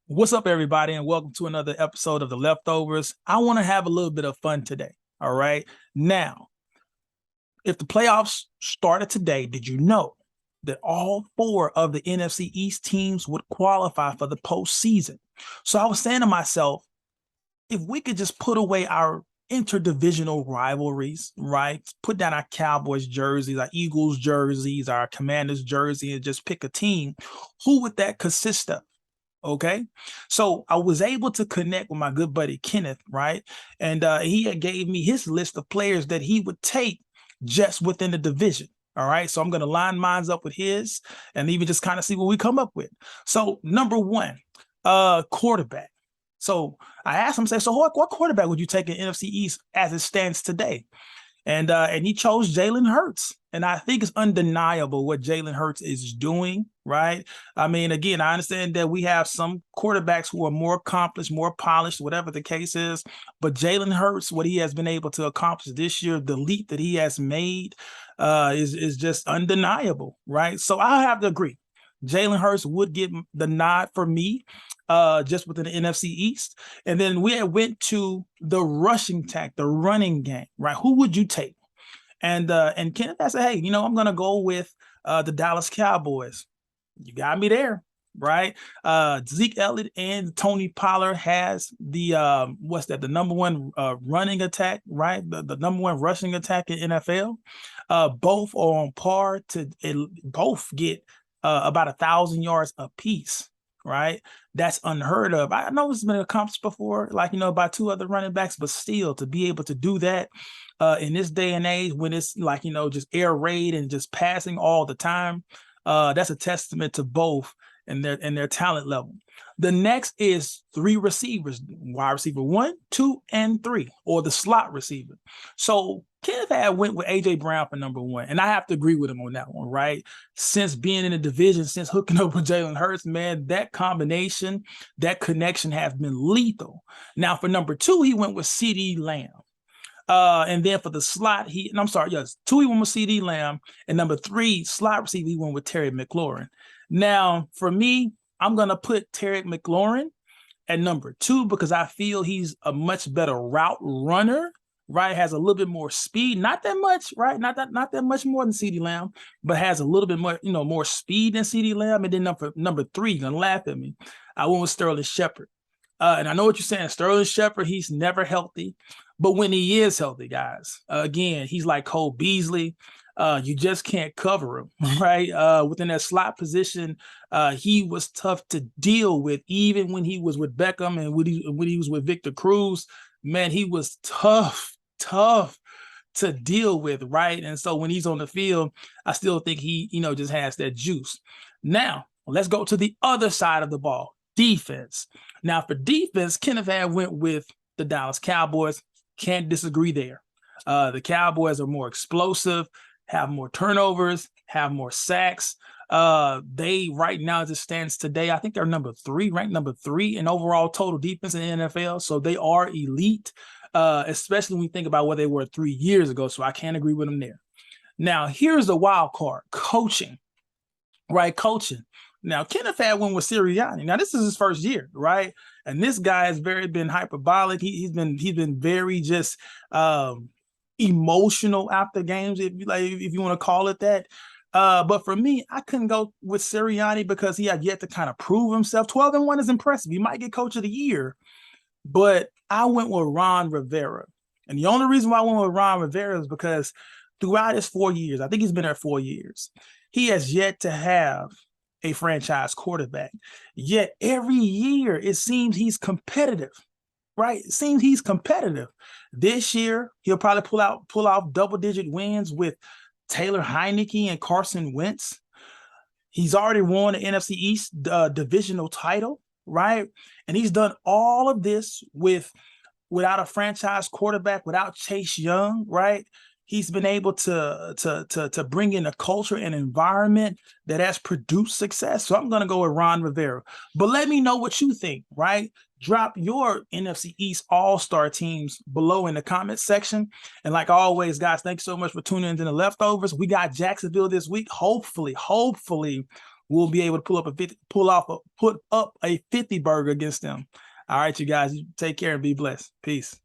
What's up, everybody, and welcome to another episode of The Leftovers. I want to have a little bit of fun today. All right. Now, if the playoffs started today, did you know that all four of the NFC East teams would qualify for the postseason? So I was saying to myself, if we could just put away our interdivisional rivalries, right? Put down our Cowboys jerseys, our Eagles jerseys, our Commanders jersey, and just pick a team, who would that consist of? Okay. So I was able to connect with my good buddy Kenneth, right? And he had gave me his list of players that he would take just within the division. All right. So I'm going to line mines up with his and even just kind of see what we come up with. So number one, quarterback. So I asked him, so what quarterback would you take in NFC East as it stands today? And he chose Jalen Hurts. And I think it's undeniable what Jalen Hurts is doing, right? I mean, again, I understand that we have some quarterbacks who are more accomplished, more polished, whatever the case is. But Jalen Hurts, what he has been able to accomplish this year, the leap that he has made is just undeniable, right? So I have to agree. Jalen Hurts would get the nod for me just within the NFC East. And then we went to the rushing attack, the running game, right? Who would you take? And Kenneth, I said, hey, I'm going to go with the Dallas Cowboys. You got me there, right? Zeke Elliott and Tony Pollard has the the number one running attack, right? The number one rushing attack in NFL. Both are on par to both get about 1,000 yards apiece, right? That's unheard of. I know it's been accomplished before, by two other running backs, but still to be able to do that in this day and age when it's just air raid and just passing all the time, that's a testament to both and their talent level. The next is three receivers, wide receiver 1, 2, and 3, or the slot receiver. So Kenneth had went with A.J. Brown for number 1, and I have to agree with him on that one, right? Since being in the division, since hooking up with Jalen Hurts, man, that combination, that connection has been lethal. Now, for number 2, he went with CeeDee Lamb. And then for the slot, 2, he went with CeeDee Lamb, and number 3, slot receiver, he went with Terry McLaurin. Now, for me, I'm going to put Terry McLaurin at number 2 because I feel he's a much better route runner, right? Has a little bit more speed, not that much, right? Not that much more than CeeDee Lamb, but has a little bit more, more speed than CeeDee Lamb. And then number 3, you're gonna laugh at me, I went with Sterling Shepard. And I know what you're saying, Sterling Shepard, he's never healthy, but when he is healthy, guys, again, he's like Cole Beasley. You just can't cover him, right? Within that slot position, he was tough to deal with, even when he was with Beckham and when he was with Victor Cruz. Man, he was tough to deal with, right? And so when he's on the field, I still think he, just has that juice. Now, let's go to the other side of the ball, defense. Now, for defense, Kenneth had went with the Dallas Cowboys. Can't disagree there. The Cowboys are more explosive, have more turnovers, have more sacks. They right now, as it stands today, I think they're ranked number 3 in overall total defense in the NFL. So they are elite, especially when you think about what they were 3 years ago. So I can't agree with them there. Now, here's the wild card: coaching, right? Coaching. Now, Kenneth had one with Sirianni. Now, this is his first year, right? And this guy has been hyperbolic. He's been very just emotional after games, if you want to call it that. But for me, I couldn't go with Sirianni because he had yet to kind of prove himself. 12-1 is impressive. He might get coach of the year, but I went with Ron Rivera. And the only reason why I went with Ron Rivera is because throughout his 4 years, I think he's been there 4 years, he has yet to have a franchise quarterback. Yet every year it seems he's competitive, right? It seems he's competitive. This year, he'll probably pull off double-digit wins with Taylor Heineke and Carson Wentz. He's already won the NFC East divisional title, right? And he's done all of this without a franchise quarterback, without Chase Young, right? He's been able to bring in a culture and environment that has produced success. So I'm going to go with Ron Rivera. But let me know what you think, right? Drop your NFC East All-Star teams below in the comment section. And like always, guys, thanks so much for tuning into The Leftovers. We got Jacksonville this week. Hopefully, we'll be able to put up a 50 burger against them. All right, you guys, take care and be blessed. Peace.